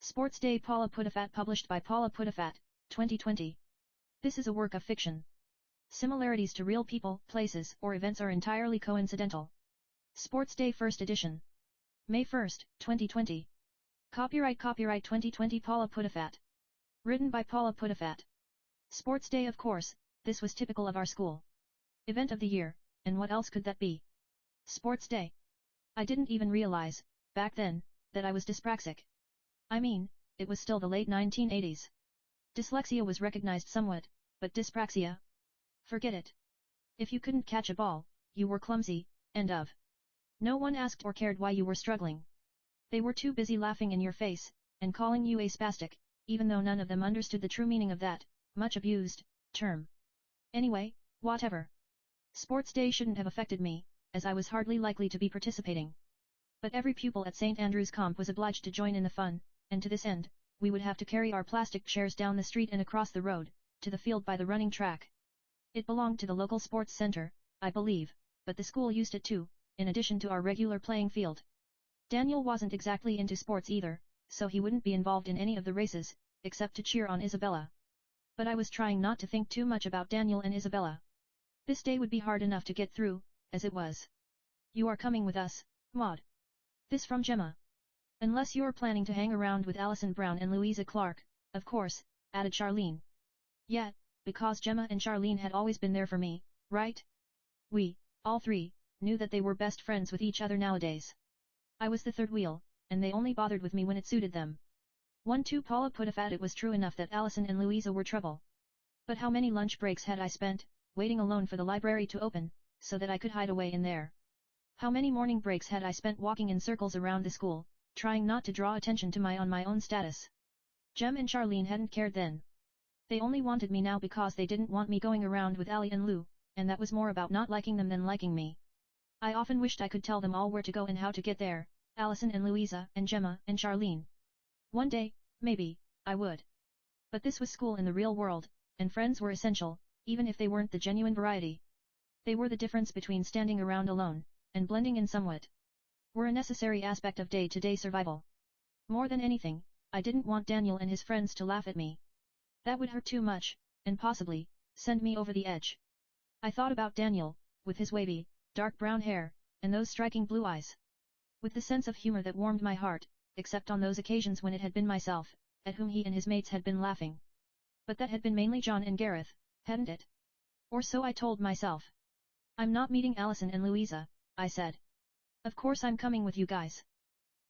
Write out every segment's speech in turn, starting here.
Sports Day Paula Pudafat published by Paula Pudafat, 2020. This is a work of fiction. Similarities to real people, places, or events are entirely coincidental. Sports Day First Edition. May 1, 2020. Copyright 2020 Paula Pudafat. Written by Paula Pudafat. Sports Day, of course, this was typical of our school. Event of the year, and what else could that be? Sports Day. I didn't even realize, back then, that I was dyspraxic. I mean, it was still the late 1980s. Dyslexia was recognized somewhat, but dyspraxia? Forget it. If you couldn't catch a ball, you were clumsy, end of. No one asked or cared why you were struggling. They were too busy laughing in your face, and calling you a spastic, even though none of them understood the true meaning of that, much abused, term. Anyway, whatever. Sports Day shouldn't have affected me, as I was hardly likely to be participating. But every pupil at St. Andrew's Comp was obliged to join in the fun, and to this end, we would have to carry our plastic chairs down the street and across the road, to the field by the running track. It belonged to the local sports center, I believe, but the school used it too, in addition to our regular playing field. Daniel wasn't exactly into sports either, so he wouldn't be involved in any of the races, except to cheer on Isabella. But I was trying not to think too much about Daniel and Isabella. This day would be hard enough to get through, as it was. You are coming with us, Maud. This from Gemma. Unless you're planning to hang around with Allison Brown and Louisa Clark, of course, added Charlene. Yeah, because Gemma and Charlene had always been there for me, right? We, all three, knew that they were best friends with each other nowadays. I was the third wheel, and they only bothered with me when it suited them. 1-2 Paula Pudafat. It was true enough that Allison and Louisa were trouble. But how many lunch breaks had I spent, waiting alone for the library to open, so that I could hide away in there? How many morning breaks had I spent walking in circles around the school, trying not to draw attention to my own status? Jem and Charlene hadn't cared then. They only wanted me now because they didn't want me going around with Allie and Lou, and that was more about not liking them than liking me. I often wished I could tell them all where to go and how to get there, Allison and Louisa and Gemma and Charlene. One day, maybe, I would. But this was school in the real world, and friends were essential, even if they weren't the genuine variety. They were the difference between standing around alone, and blending in somewhat. Were a necessary aspect of day-to-day survival. More than anything, I didn't want Daniel and his friends to laugh at me. That would hurt too much, and possibly, send me over the edge. I thought about Daniel, with his wavy, dark brown hair, and those striking blue eyes. With the sense of humor that warmed my heart, except on those occasions when it had been myself, at whom he and his mates had been laughing. But that had been mainly John and Gareth, hadn't it? Or so I told myself. I'm not meeting Allison and Louisa, I said. Of course I'm coming with you guys.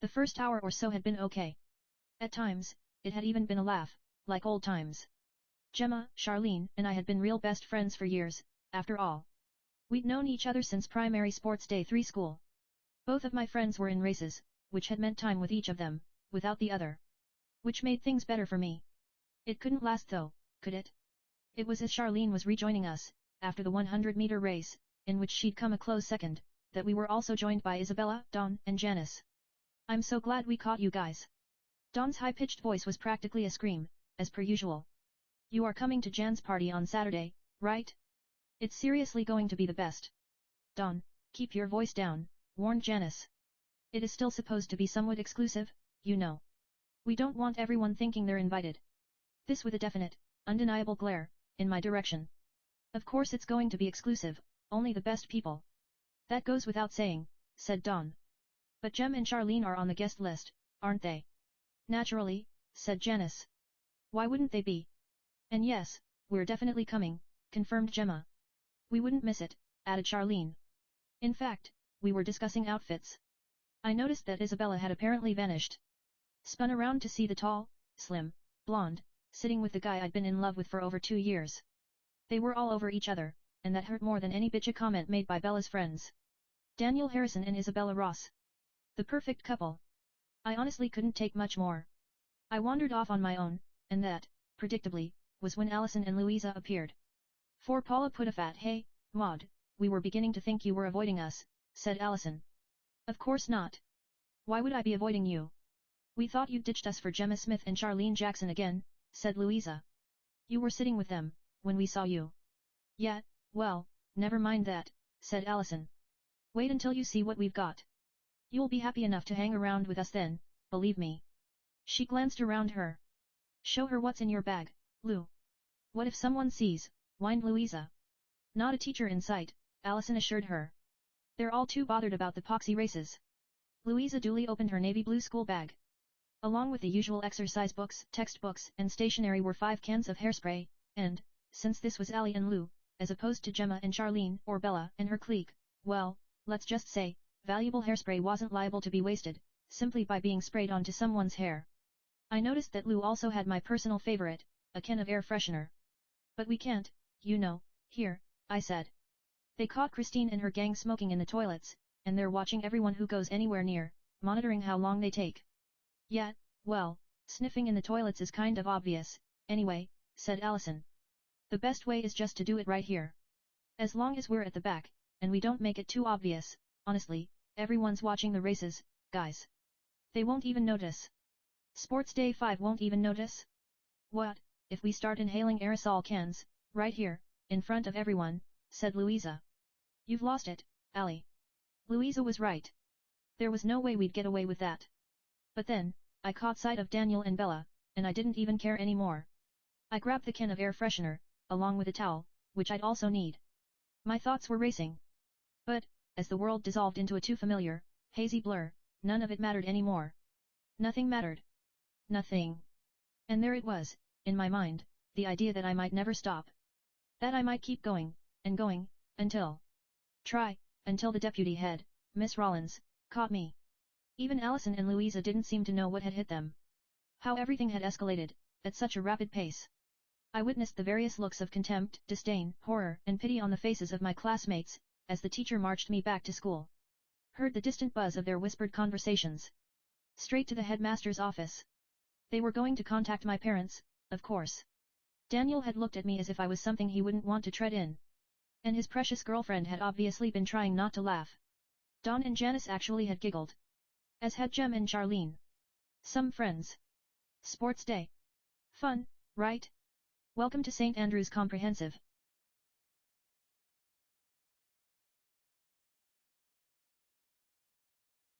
The first hour or so had been okay. At times, it had even been a laugh, like old times. Gemma, Charlene, and I had been real best friends for years, after all. We'd known each other since primary sports day 3 school. Both of my friends were in races, which had meant time with each of them, without the other. Which made things better for me. It couldn't last though, could it? It was as Charlene was rejoining us, after the 100-meter race, in which she'd come a close second, that we were also joined by Isabella, Dawn, and Janice. I'm so glad we caught you guys. Dawn's high-pitched voice was practically a scream, as per usual. You are coming to Jan's party on Saturday, right? It's seriously going to be the best. Dawn, keep your voice down, warned Janice. It is still supposed to be somewhat exclusive, you know. We don't want everyone thinking they're invited. This with a definite, undeniable glare, in my direction. Of course it's going to be exclusive, only the best people. That goes without saying, said Dawn. But Jem and Charlene are on the guest list, aren't they? Naturally, said Janice. Why wouldn't they be? And yes, we're definitely coming, confirmed Gemma. We wouldn't miss it, added Charlene. In fact, we were discussing outfits. I noticed that Isabella had apparently vanished. Spun around to see the tall, slim, blonde, sitting with the guy I'd been in love with for over 2 years. They were all over each other, and that hurt more than any bitchy comment made by Bella's friends. Daniel Harrison and Isabella Ross. The perfect couple. I honestly couldn't take much more. I wandered off on my own, and that, predictably, was when Allison and Louisa appeared. For Paula Pudafat. Hey, Maud, we were beginning to think you were avoiding us, said Allison. Of course not. Why would I be avoiding you? We thought you'd ditched us for Gemma Smith and Charlene Jackson again, said Louisa. You were sitting with them, when we saw you. Yeah, well, never mind that, said Allison. Wait until you see what we've got. You'll be happy enough to hang around with us then, believe me. She glanced around her. Show her what's in your bag, Lou. What if someone sees, whined Louisa. Not a teacher in sight, Allison assured her. They're all too bothered about the poxy races. Louisa duly opened her navy blue school bag. Along with the usual exercise books, textbooks, and stationery were 5 cans of hairspray, and, since this was Allie and Lou, as opposed to Gemma and Charlene or Bella and her clique, well, let's just say, valuable hairspray wasn't liable to be wasted, simply by being sprayed onto someone's hair. I noticed that Lou also had my personal favorite, a can of air freshener. But we can't, you know, here, I said. They caught Christine and her gang smoking in the toilets, and they're watching everyone who goes anywhere near, monitoring how long they take. Yeah, well, sniffing in the toilets is kind of obvious, anyway, said Allison. The best way is just to do it right here. As long as we're at the back, and we don't make it too obvious, honestly, everyone's watching the races, guys. They won't even notice. Sports Day 5 won't even notice? What, if we start inhaling aerosol cans, right here, in front of everyone, said Louisa. You've lost it, Allie. Louisa was right. There was no way we'd get away with that. But then, I caught sight of Daniel and Bella, and I didn't even care anymore. I grabbed the can of air freshener, along with a towel, which I'd also need. My thoughts were racing. But, as the world dissolved into a too familiar, hazy blur, none of it mattered anymore. Nothing mattered. Nothing. And there it was, in my mind, the idea that I might never stop. That I might keep going, and going, until the deputy head, Miss Rollins, caught me. Even Allison and Louisa didn't seem to know what had hit them. How everything had escalated, at such a rapid pace. I witnessed the various looks of contempt, disdain, horror, and pity on the faces of my classmates, as the teacher marched me back to school. Heard the distant buzz of their whispered conversations. Straight to the headmaster's office. They were going to contact my parents, of course. Daniel had looked at me as if I was something he wouldn't want to tread in. And his precious girlfriend had obviously been trying not to laugh. Dawn and Janice actually had giggled. As had Jem and Charlene. Some friends. Sports Day. Fun, right? Welcome to St. Andrew's Comprehensive.